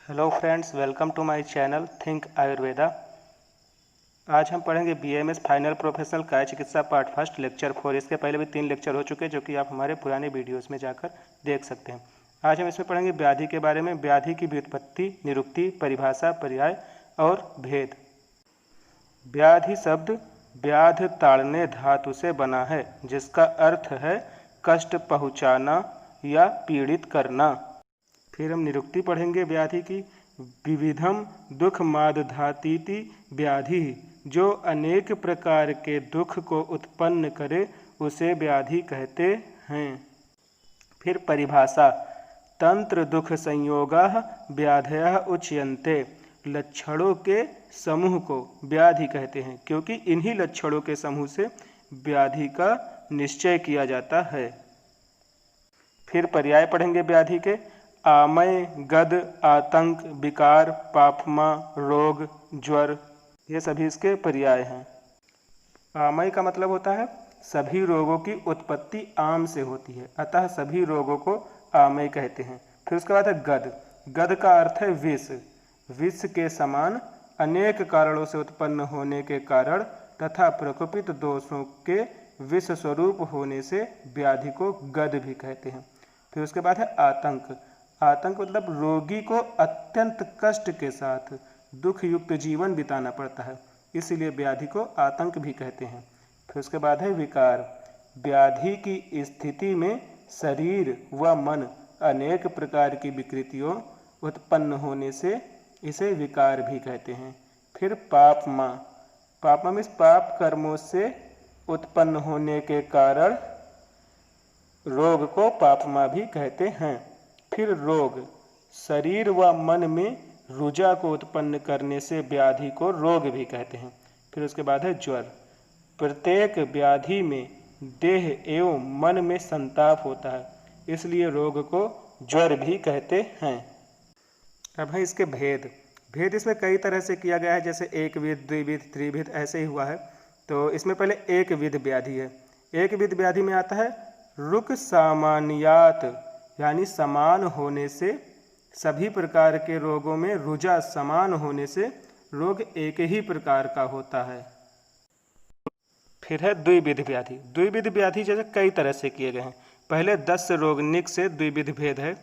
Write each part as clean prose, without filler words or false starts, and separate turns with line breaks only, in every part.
Hello friends, welcome to my channel Think Ayurveda. आज हम पढ़ेंगे बीएमएस फाइनल प्रोफेशनल काय चिकित्सा पार्ट फर्स्ट लेक्चर 4। इसके पहले भी 3 लेक्चर हो चुके हैं जो कि आप हमारे पुराने वीडियोस में जाकर देख सकते हैं। आज हम इसमें पढ़ेंगे व्याधि के बारे में, व्याधि की व्युत्पत्ति, निरुक्ति, परिभाषा, पर्याय और भेद। व्याधि शब्द व्याध ताड़ने धातु से बना है, जिसका अर्थ है कष्ट पहुँचाना या पीड़ित करना। फिर हम निरुक्ति पढ़ेंगे व्याधि की। विविधम दुख मादधातीति व्याधि, जो अनेक प्रकार के दुख को उत्पन्न करे उसे व्याधि कहते हैं। फिर परिभाषा, तंत्र दुख संयोगाः व्याधयः उच्यन्ते, लक्षणों के समूह को व्याधि कहते हैं क्योंकि इन्हीं लक्षणों के समूह से व्याधि का निश्चय किया जाता है। फिर पर्याय पढ़ेंगे व्याधि के। आमय, गद, आतंक, विकार, पापमा, रोग, ज्वर, ये सभी इसके पर्याय हैं। आमय का मतलब होता है सभी रोगों की उत्पत्ति आम से होती है, अतः सभी रोगों को आमय कहते हैं। फिर उसके बाद है गद। गद का अर्थ है विष। विष के समान अनेक कारणों से उत्पन्न होने के कारण तथा प्रकोपित दोषों के विष स्वरूप होने से व्याधि को गद भी कहते हैं। फिर उसके बाद है आतंक। आतंक मतलब रोगी को अत्यंत कष्ट के साथ दुख युक्त जीवन बिताना पड़ता है, इसलिए व्याधि को आतंक भी कहते हैं। फिर उसके बाद है विकार। व्याधि की स्थिति में शरीर व मन अनेक प्रकार की विकृतियों उत्पन्न होने से इसे विकार भी कहते हैं। फिर पापमा। पापमा में पाप कर्मों से उत्पन्न होने के कारण रोग को पापमा भी कहते हैं। फिर रोग, शरीर व मन में रुजा को उत्पन्न करने से व्याधि को रोग भी कहते हैं। फिर उसके बाद है ज्वर। प्रत्येक व्याधि में देह एवं मन में संताप होता है, इसलिए रोग को ज्वर भी कहते हैं। अब है इसके भेद। भेद इसमें कई तरह से किया गया है, जैसे एक विध, द्विविध, त्रिविध, ऐसे ही हुआ है। तो इसमें पहले एक विध व्याधि है। एक विध व्याधि में आता है रुक सामान्यात, यानी समान होने से, सभी प्रकार के रोगों में रुजा समान होने से रोग एक ही प्रकार का होता है। फिर है द्विविध व्याधि। द्विविध व्याधि जैसे कई तरह से किए गए हैं। पहले 10 रोगनिक से द्विविध भेद है।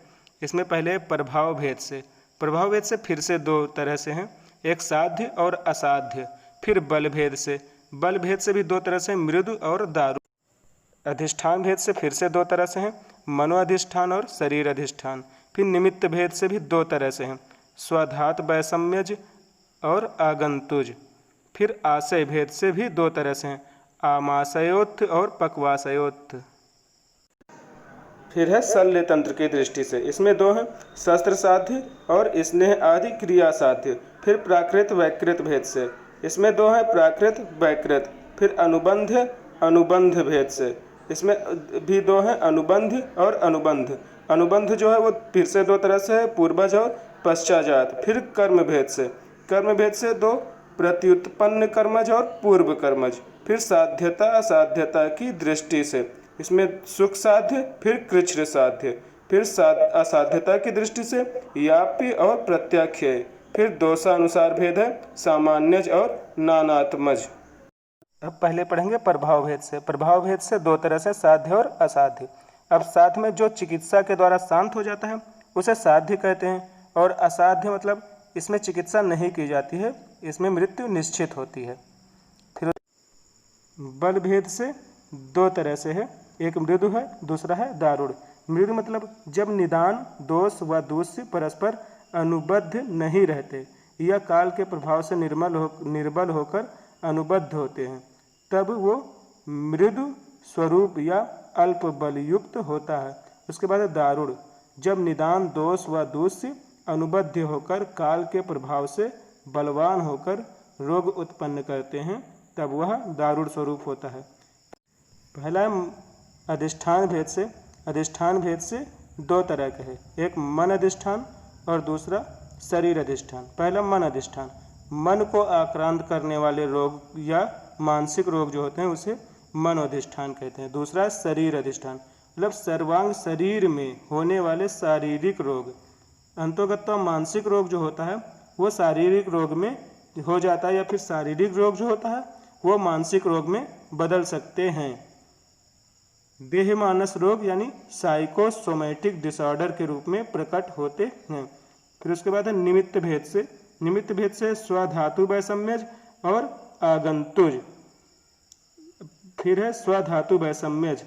इसमें पहले प्रभाव भेद से। प्रभाव भेद से फिर से 2 तरह से हैं, एक साध्य और असाध्य। फिर बल भेद से। बल भेद से भी 2 तरह से, मृदु और दारू। अधिष्ठान भेद से फिर से 2 तरह से हैं, मनोअधिष्ठान और शरीर अधिष्ठान। फिर निमित्त भेद से भी 2 तरह से हैं, स्वधात वैषम्यज और आगंतुज। फिर आशय भेद से भी 2 तरह से हैं, आमाशयोत्थ और पक्वाशयोत्थ। फिर है शल्य तंत्र की दृष्टि से। इसमें 2 हैं, शस्त्र साध्य और स्नेह आदि क्रिया साध्य। फिर प्राकृत वैकृत भेद से। इसमें 2 हैं, प्राकृत वैकृत। फिर अनुबंध भेद से। इसमें भी 2 हैं, अनुबंध और अनुबंध। अनुबंध जो है वो फिर से 2 तरह से है, पूर्वज और पश्चाजात। फिर कर्म भेद से। कर्म भेद से 2, प्रत्युत्पन्न कर्मज और पूर्व कर्मज। फिर साध्यता असाध्यता की दृष्टि से। इसमें सुख साध्य, फिर कृच्छ्र साध्य। फिर असाध्यता की दृष्टि से याप्य और प्रत्याख्यय। फिर दोषानुसार भेद है, सामान्यज और नानात्मज। अब पहले पढ़ेंगे प्रभाव भेद से। प्रभाव भेद से 2 तरह से, साध्य और असाध्य। अब साध्य में जो चिकित्सा के द्वारा शांत हो जाता है उसे साध्य कहते हैं, और असाध्य मतलब इसमें चिकित्सा नहीं की जाती है, इसमें मृत्यु निश्चित होती है। फिर बल भेद से 2 तरह से है, एक मृदु है, दूसरा है दारुण। मृदु मतलब जब निदान, दोष व दूष्य परस्पर अनुबद्ध नहीं रहते या काल के प्रभाव से निर्बल होकर अनुबद्ध होते हैं, तब वो मृदु स्वरूप या अल्प बलयुक्त होता है। उसके बाद दारुण, जब निदान, दोष व दूष्य अनुबद्ध होकर काल के प्रभाव से बलवान होकर रोग उत्पन्न करते हैं, तब वह दारुण स्वरूप होता है। पहला अधिष्ठान भेद से। अधिष्ठान भेद से 2 तरह के हैं, एक मन अधिष्ठान और दूसरा शरीर अधिष्ठान। पहला मन अधिष्ठान। मन को आक्रांत करने वाले रोग या मानसिक रोग जो होते हैं उसे मनोधिष्ठान कहते हैं। दूसरा शरीर अधिष्ठान, मतलब सर्वांग शरीर में होने वाले शारीरिक रोग। अंतोगत्वा मानसिक रोग जो होता है वो शारीरिक रोग में हो जाता है, या फिर शारीरिक रोग जो होता है वो मानसिक रोग में बदल सकते हैं। देह मानस रोग यानी साइकोसोमैटिक डिसऑर्डर के रूप में प्रकट होते हैं। फिर उसके बाद है निमित्त भेद से। निमित्त भेद से स्वधातु वैषम्यज और आगंतुज। फिर है स्वधातु वैषम्यज।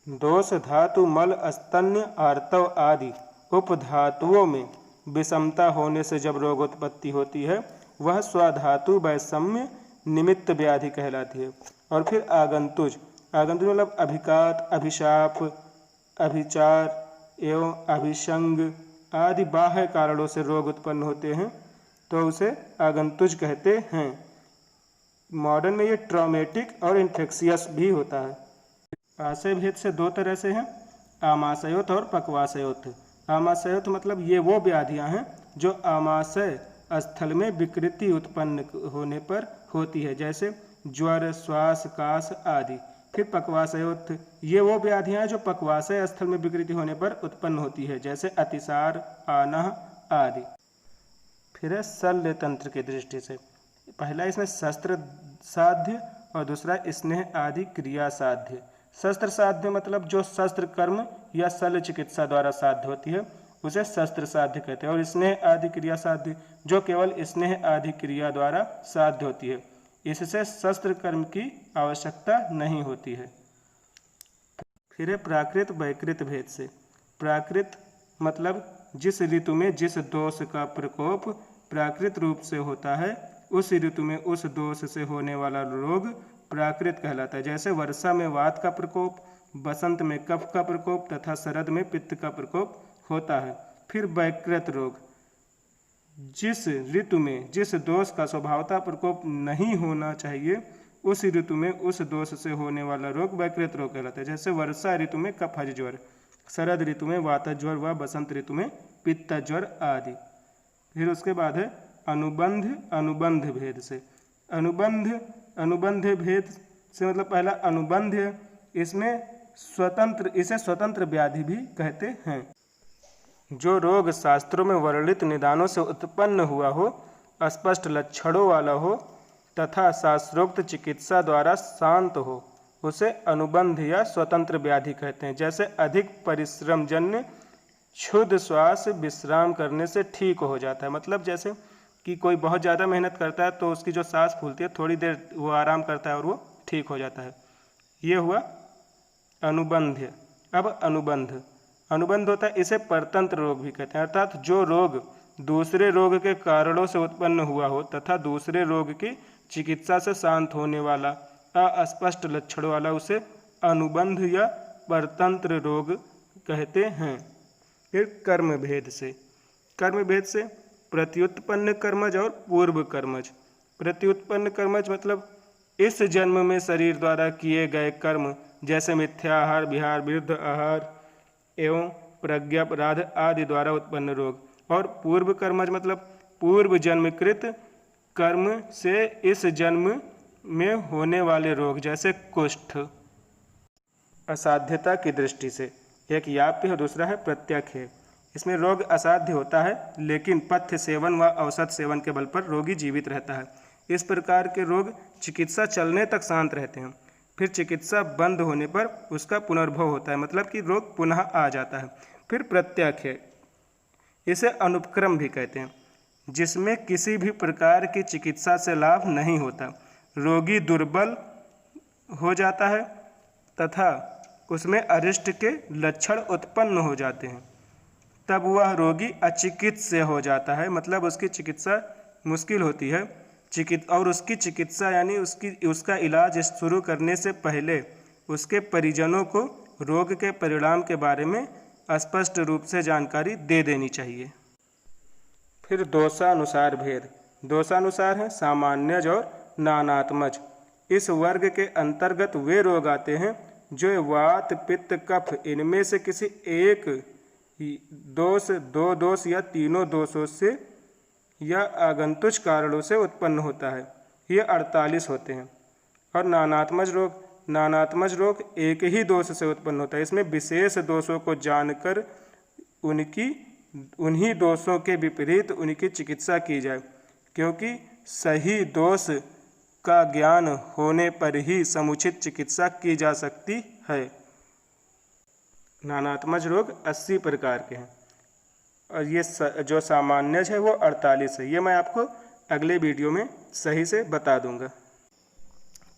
दोष धातु मल स्तन्य आर्तव आदि उपधातुओं में विषमता होने से जब रोग उत्पत्ति होती है वह स्वधातु वैषम्य निमित्त व्याधि कहलाती है। और फिर आगंतुज। आगंतुज मतलब अभिकात, अभिशाप, अभिचार एवं अभिसंग आदि बाह्य कारणों से रोग उत्पन्न होते हैं तो उसे आगंतुज कहते हैं। मॉडर्न में ये ट्रॉमेटिक और इन्फेक्शियस भी होता है। आशय भेद से दो तरह से हैं, आमाशयोत और पक्वाशयोत। आमाशयोत मतलब ये वो व्याधियां हैं जो आमाशय स्थल में विकृति उत्पन्न होने पर होती है, जैसे ज्वर, श्वास, काश आदि। फिर पक्वाशयोत ये वो व्याधियां हैं जो पक्वाशय स्थल में विकृति होने पर उत्पन्न होती है, जैसे अतिसार, आनह आदि। फिर है शल्य तंत्र की दृष्टि से। पहला इसमें शस्त्र साध्य और दूसरा स्नेह आदि क्रिया साध्य। शस्त्र साध्य मतलब जो शस्त्र कर्म या शल्य चिकित्सा द्वारा साध्य होती है उसे शस्त्र साध्य कहते हैं। और स्नेह आदि क्रिया साध्य जो केवल स्नेह आदि क्रिया द्वारा साध्य होती है, इससे शस्त्र कर्म की आवश्यकता नहीं होती है। फिर है प्राकृत वैकृत भेद से। प्राकृत मतलब जिस ऋतु में जिस दोष का प्रकोप प्राकृत रूप से होता है उस ऋतु में उस दोष से होने वाला रोग प्राकृत कहलाता है, जैसे वर्षा में वात का प्रकोप, बसंत में कफ का प्रकोप तथा शरद में पित्त का प्रकोप होता है। फिर वैकृत रोग जिस ऋतु में जिस दोष का स्वभावतः प्रकोप नहीं होना चाहिए उस ऋतु में उस दोष से होने वाला रोग वैकृत रोग कहलाता है, जैसे वर्षा ऋतु में कफज ज्वर, शरद ऋतु में वातज ज्वर व बसंत ऋतु में पित्तज ज्वर आदि। फिर उसके बाद है अनुबंध अनुबंध भेद से। अनुबंध भेद से मतलब पहला अनुबंध है, इसे स्वतंत्र व्याधि भी कहते हैं। जो रोग शास्त्रों में वर्णित निदानों से उत्पन्न हुआ हो, स्पष्ट लक्षणों वाला हो तथा शास्त्रोक्त चिकित्सा द्वारा शांत हो, उसे अनुबंध या स्वतंत्र व्याधि कहते हैं। जैसे अधिक परिश्रम जन्य क्षुद्र श्वास विश्राम करने से ठीक हो जाता है, मतलब जैसे कि कोई बहुत ज़्यादा मेहनत करता है तो उसकी जो सांस फूलती है थोड़ी देर वो आराम करता है और वो ठीक हो जाता है, ये हुआ अनुबंध। अब अनुबंध होता है, इसे परतंत्र रोग भी कहते हैं, अर्थात जो रोग दूसरे रोग के कारणों से उत्पन्न हुआ हो तथा दूसरे रोग की चिकित्सा से शांत होने वाला अस्पष्ट लक्षणों वाला उसे अनुबंध या परतंत्र रोग कहते हैं। फिर कर्म भेद से प्रत्युत्पन्न कर्मज और पूर्व कर्मज। प्रत्युत्पन्न कर्मज मतलब इस जन्म में शरीर द्वारा किए गए कर्म, जैसे मिथ्याहार, विहार, विरुद्ध आहार एवं प्रज्ञापराध आदि द्वारा उत्पन्न रोग। और पूर्व कर्मज मतलब पूर्व जन्मकृत कर्म से इस जन्म में होने वाले रोग, जैसे कुष्ठ। असाध्यता की दृष्टि से एक याप्य और दूसरा है प्रत्याख्य। इसमें रोग असाध्य होता है लेकिन पथ्य सेवन व औषध सेवन के बल पर रोगी जीवित रहता है। इस प्रकार के रोग चिकित्सा चलने तक शांत रहते हैं, फिर चिकित्सा बंद होने पर उसका पुनर्भव होता है, मतलब कि रोग पुनः आ जाता है। फिर प्रत्याख्य, इसे अनुपक्रम भी कहते हैं, जिसमें किसी भी प्रकार की चिकित्सा से लाभ नहीं होता, रोगी दुर्बल हो जाता है तथा उसमें अरिष्ट के लक्षण उत्पन्न हो जाते हैं, तब वह रोगी अचिकित्स्य हो जाता है, मतलब उसकी चिकित्सा मुश्किल होती है। और उसकी चिकित्सा यानी उसका इलाज शुरू करने से पहले उसके परिजनों को रोग के परिणाम के बारे में स्पष्ट रूप से जानकारी दे देनी चाहिए। फिर दोषानुसार भेद। दोषानुसार है सामान्यज और नानात्मज। इस वर्ग के अंतर्गत वे रोग आते हैं जो वात, पित्त, कफ इनमें से किसी एक दोष, दो दोष या तीनों दोषों से या आगंतुक कारणों से उत्पन्न होता है। ये 48 होते हैं। और नानात्मज रोग, नानात्मज रोग एक ही दोष से उत्पन्न होता है। इसमें विशेष दोषों को जानकर उन्हीं दोषों के विपरीत उनकी चिकित्सा की जाए, क्योंकि सही दोष का ज्ञान होने पर ही समुचित चिकित्सा की जा सकती है। नानात्मज रोग 80 प्रकार के हैं और ये जो सामान्य है वो 48 है। ये मैं आपको अगले वीडियो में सही से बता दूंगा।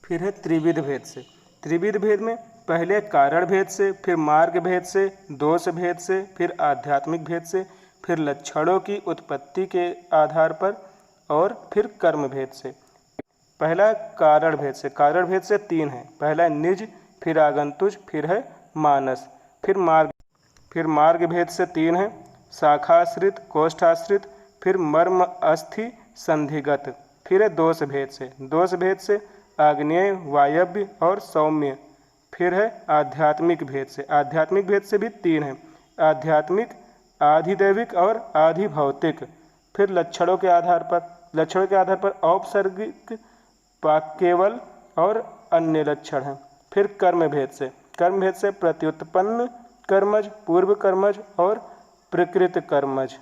फिर है त्रिविध भेद से। त्रिविध भेद में पहले कारण भेद से, फिर मार्ग भेद से, दोष भेद से, फिर आध्यात्मिक भेद से, फिर लक्षणों की उत्पत्ति के आधार पर और फिर कर्म भेद से। पहला कारण भेद से। कारण भेद से 3 है। पहला निज, फिर आगंतुज, फिर है मानस। फिर मार्ग भेद से 3 है। शाखाश्रित, कोष्ठाश्रित, फिर मर्म अस्थि संधिगत। फिर है दोष भेद से। दोष भेद से आग्नेय, वायव्य और सौम्य। फिर है आध्यात्मिक भेद से। आध्यात्मिक भेद से भी 3 है। आध्यात्मिक, आधिदैविक और आधिभौतिक। फिर लक्षणों के आधार पर औपसर्गिक, केवल और अन्य लक्षण हैं। फिर कर्म भेद से। कर्म भेद से प्रत्युत्पन्न कर्मज, पूर्व कर्मज और प्रकृत कर्मज।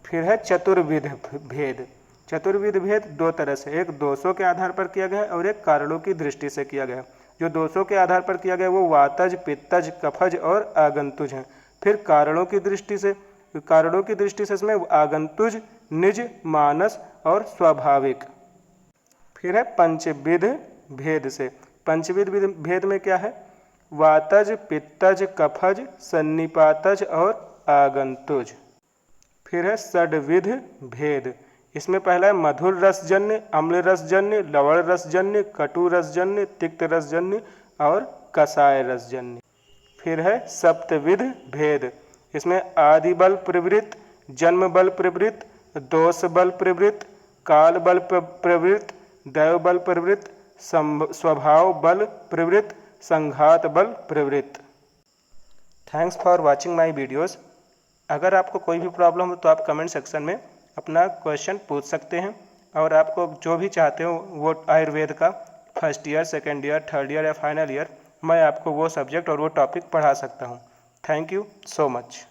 फिर है चतुर्विध भेद। चतुर्विध भेद 2 तरह से, एक दोषों के आधार पर किया गया और एक कारणों की दृष्टि से किया गया। जो दोषों के आधार पर किया गया वो वातज, पित्तज, कफज और आगंतुज हैं। फिर कारणों की दृष्टि से इसमें आगंतुज, निज, मानस और स्वाभाविक। फिर है पंचविध भेद से। पंचविध भेद में क्या है? वातज, पित्तज, कफज, सन्निपातज और आगंतुज। फिर है षड्विध भेद। इसमें पहला है मधुर रसजन्य, अम्ल रसजन्य, लवण रसजन्य, कटु रसजन्य, तिक्त रसजन्य और कषाय रसजन्य। फिर है सप्तविध भेद। इसमें आदि बल प्रवृत्त, जन्म बल प्रवृत्त, दोष बल प्रवृत्त, काल बल प्रवृत्त, दैव बल प्रवृत्त, स्वभाव बल प्रवृत्त, संघात बल प्रवृत्त। Thanks for watching my videos. अगर आपको कोई भी प्रॉब्लम हो तो आप कमेंट सेक्शन में अपना क्वेश्चन पूछ सकते हैं और आपको जो भी चाहते हो वो आयुर्वेद का first year, second year, third year या फाइनल ईयर, मैं आपको वो सब्जेक्ट और वो टॉपिक पढ़ा सकता हूँ। Thank you so much.